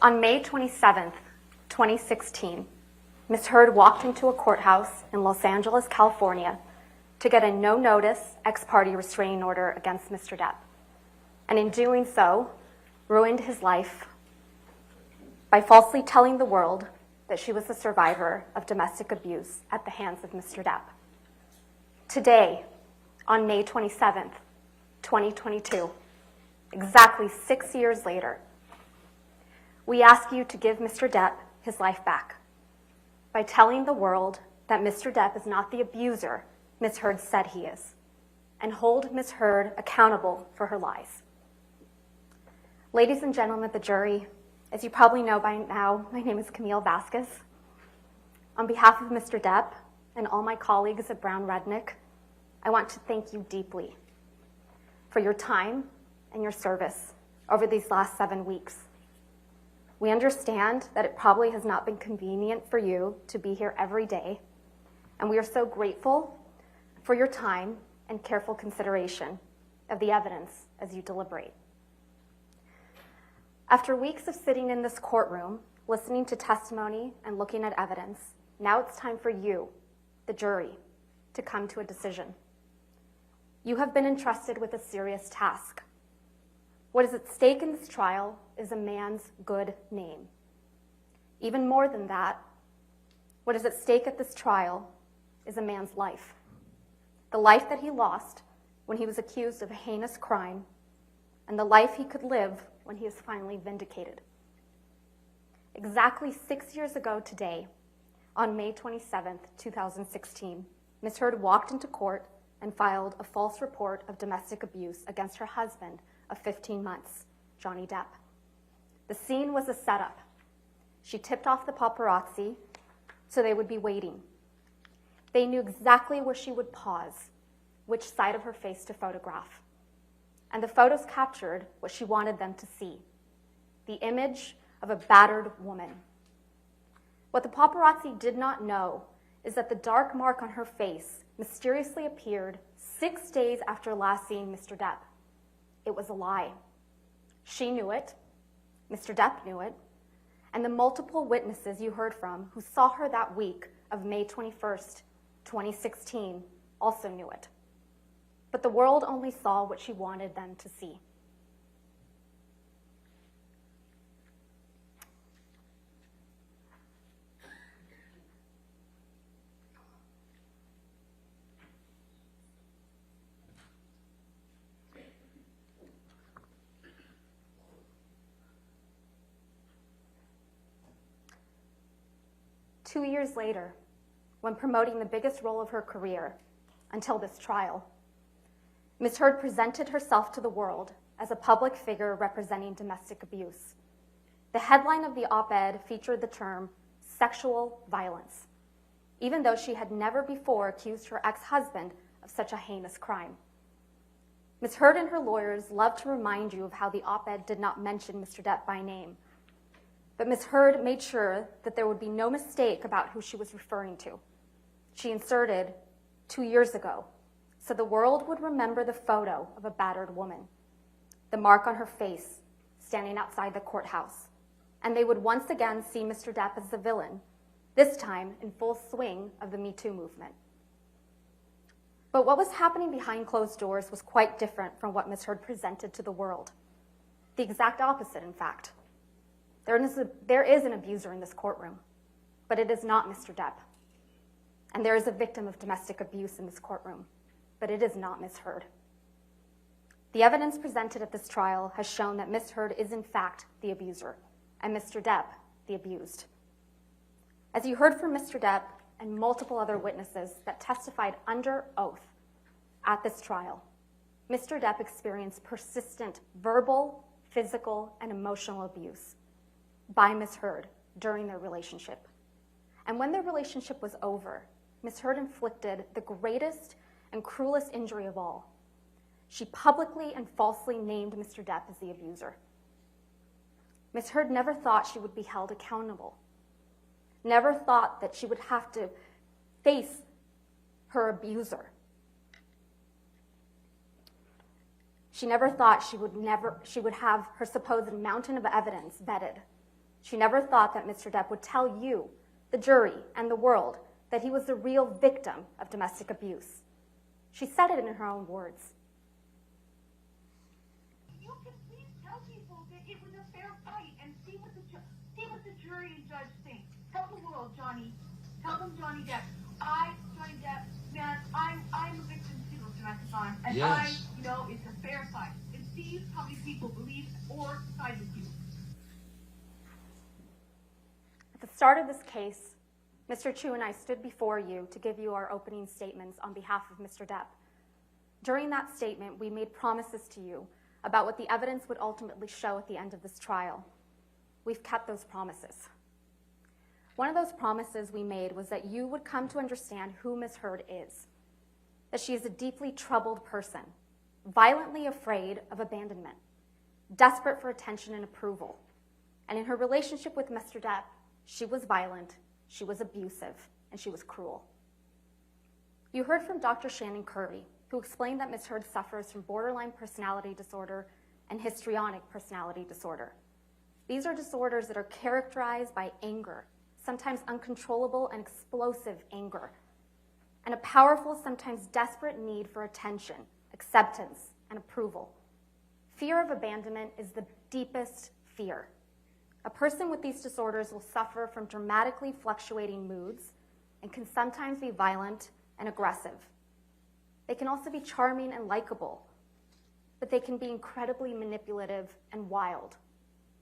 On May 27th, 2016, Ms. Heard walked into a courthouse in Los Angeles, California, to get a no-notice ex parte restraining order against Mr. Depp, and in doing so, ruined his life by falsely telling the world that she was a survivor of domestic abuse at the hands of Mr. Depp. Today, on May 27th, 2022, exactly 6 years later, we ask you to give Mr. Depp his life back by telling the world that Mr. Depp is not the abuser Ms. Heard said he is, and hold Ms. Heard accountable for her lies. Ladies and gentlemen of the jury, as you probably know by now, my name is Camille Vasquez. On behalf of Mr. Depp and all my colleagues at Brown Rudnick, I want to thank you deeply for your time and your service over these last 7 weeks. We understand that it probably has not been convenient for you to be here every day, and we are so grateful for your time and careful consideration of the evidence as you deliberate. After weeks of sitting in this courtroom, listening to testimony and looking at evidence, now it's time for you, the jury, to come to a decision. You have been entrusted with a serious task. What is at stake in this trial is a man's good name. Even more than that, what is at stake at this trial is a man's life. The life that he lost when he was accused of a heinous crime, and the life he could live when he is finally vindicated. Exactly 6 years ago today, on May 27th, 2016, Ms. Heard walked into court and filed a false report of domestic abuse against her husband of 15 months, Johnny Depp. The scene was a setup. She tipped off the paparazzi so they would be waiting. They knew exactly where she would pause, which side of her face to photograph. And the photos captured what she wanted them to see, the image of a battered woman. What the paparazzi did not know is that the dark mark on her face mysteriously appeared 6 days after last seeing Mr. Depp. It was a lie. She knew it, Mr. Depp knew it, and the multiple witnesses you heard from who saw her that week of May 21st, 2016, also knew it. But the world only saw what she wanted them to see. Two years later, when promoting the biggest role of her career until this trial, Ms. Heard presented herself to the world as a public figure representing domestic abuse. The headline of the op-ed featured the term sexual violence, even though she had never before accused her ex-husband of such a heinous crime. Ms. Heard and her lawyers love to remind you of how the op-ed did not mention Mr. Depp by name, but Ms. Heard made sure that there would be no mistake about who she was referring to. She inserted 2 years ago, so the world would remember the photo of a battered woman, the mark on her face standing outside the courthouse, and they would once again see Mr. Depp as the villain, this time in full swing of the Me Too movement. But what was happening behind closed doors was quite different from what Ms. Heard presented to the world. The exact opposite, in fact. There is an abuser in this courtroom, but it is not Mr. Depp. And there is a victim of domestic abuse in this courtroom, but it is not Ms. Heard. The evidence presented at this trial has shown that Ms. Heard is in fact the abuser, and Mr. Depp the abused. As you heard from Mr. Depp and multiple other witnesses that testified under oath at this trial, Mr. Depp experienced persistent verbal, physical, and emotional abuse by Ms. Heard during their relationship. And when their relationship was over, Ms. Heard inflicted the greatest and cruelest injury of all. She publicly and falsely named Mr. Depp as the abuser. Ms. Heard never thought she would be held accountable, never thought that she would have to face her abuser. She never thought she would have her supposed mountain of evidence vetted She never thought that Mr. Depp would tell you, the jury, and the world that he was the real victim of domestic abuse. She said it in her own words. You can please tell people that it was a fair fight and see what the jury and judge think. Tell the world, Johnny. Tell them, Johnny Depp. Johnny Depp, man, I'm a victim too of domestic violence, and yes. It's a fair fight. And see how many people believe or side with you. At the start of this case, Mr. Chu and I stood before you to give you our opening statements on behalf of Mr. Depp. During that statement, we made promises to you about what the evidence would ultimately show at the end of this trial. We've kept those promises. One of those promises we made was that you would come to understand who Ms. Heard is, that she is a deeply troubled person, violently afraid of abandonment, desperate for attention and approval. And in her relationship with Mr. Depp, she was violent, she was abusive, and she was cruel. You heard from Dr. Shannon Curry, who explained that Ms. Heard suffers from borderline personality disorder and histrionic personality disorder. These are disorders that are characterized by anger, sometimes uncontrollable and explosive anger, and a powerful, sometimes desperate need for attention, acceptance, and approval. Fear of abandonment is the deepest fear. A person with these disorders will suffer from dramatically fluctuating moods and can sometimes be violent and aggressive. They can also be charming and likable, but they can be incredibly manipulative and wild.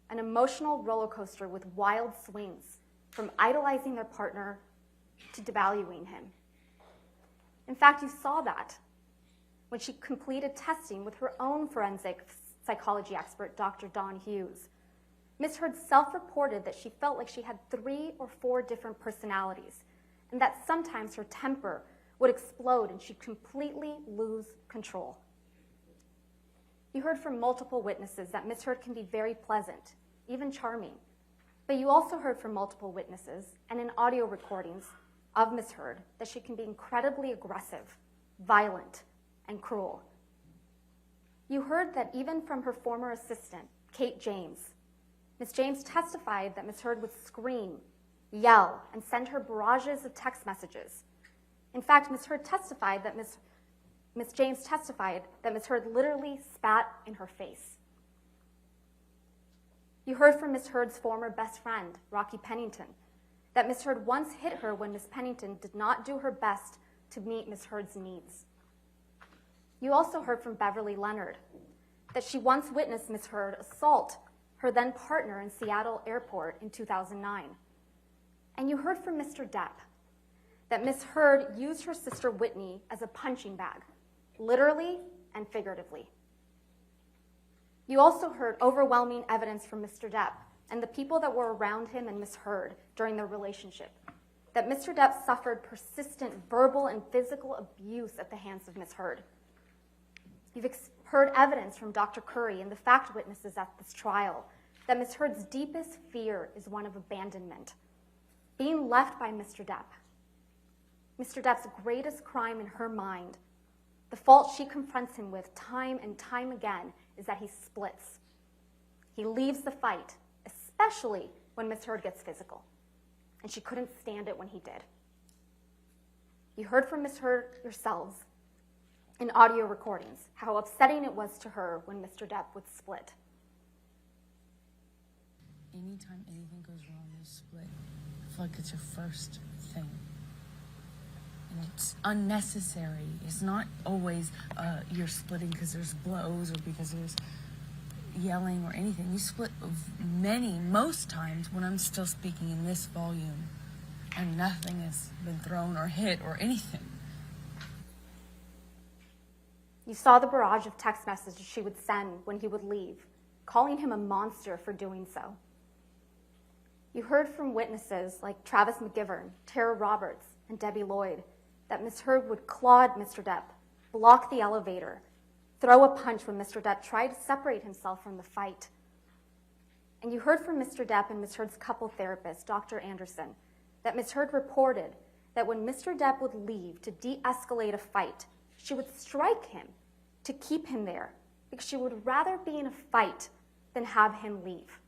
An emotional roller coaster with wild swings, from idolizing their partner to devaluing him. In fact, you saw that when she completed testing with her own forensic psychology expert, Dr. Dawn Hughes. Ms. Heard self-reported that she felt like she had 3 or 4 different personalities, and that sometimes her temper would explode and she'd completely lose control. You heard from multiple witnesses that Ms. Heard can be very pleasant, even charming. But you also heard from multiple witnesses and in audio recordings of Ms. Heard that she can be incredibly aggressive, violent, and cruel. You heard that even from her former assistant, Kate James, Ms. James testified that Ms. Heard would scream, yell, and send her barrages of text messages. In fact, Ms. Heard testified that Ms. James testified that Ms. Heard literally spat in her face. You heard from Ms. Heard's former best friend, Rocky Pennington, that Ms. Heard once hit her when Ms. Pennington did not do her best to meet Ms. Heard's needs. You also heard from Beverly Leonard that she once witnessed Ms. Heard assault her then partner in Seattle Airport in 2009. And you heard from Mr. Depp that Ms. Heard used her sister Whitney as a punching bag, literally and figuratively. You also heard overwhelming evidence from Mr. Depp and the people that were around him and Ms. Heard during their relationship, that Mr. Depp suffered persistent verbal and physical abuse at the hands of Ms. Heard. You've heard evidence from Dr. Curry and the fact witnesses at this trial that Ms. Heard's deepest fear is one of abandonment, being left by Mr. Depp. Mr. Depp's greatest crime in her mind, the fault she confronts him with time and time again, is that he splits. He leaves the fight, especially when Ms. Heard gets physical, and she couldn't stand it when he did. You heard from Ms. Heard yourselves in audio recordings how upsetting it was to her when Mr. Depp would split. Anytime anything goes wrong, you split. I feel like it's your first thing. And it's unnecessary. It's not always you're splitting because there's blows or because there's yelling or anything. You split most times when I'm still speaking in this volume and nothing has been thrown or hit or anything. You saw the barrage of text messages she would send when he would leave, calling him a monster for doing so. You heard from witnesses like Travis McGivern, Tara Roberts, and Debbie Lloyd that Ms. Heard would clod Mr. Depp, block the elevator, throw a punch when Mr. Depp tried to separate himself from the fight. And you heard from Mr. Depp and Ms. Heard's couple therapist, Dr. Anderson, that Ms. Heard reported that when Mr. Depp would leave to de-escalate a fight, she would strike him to keep him there because she would rather be in a fight than have him leave.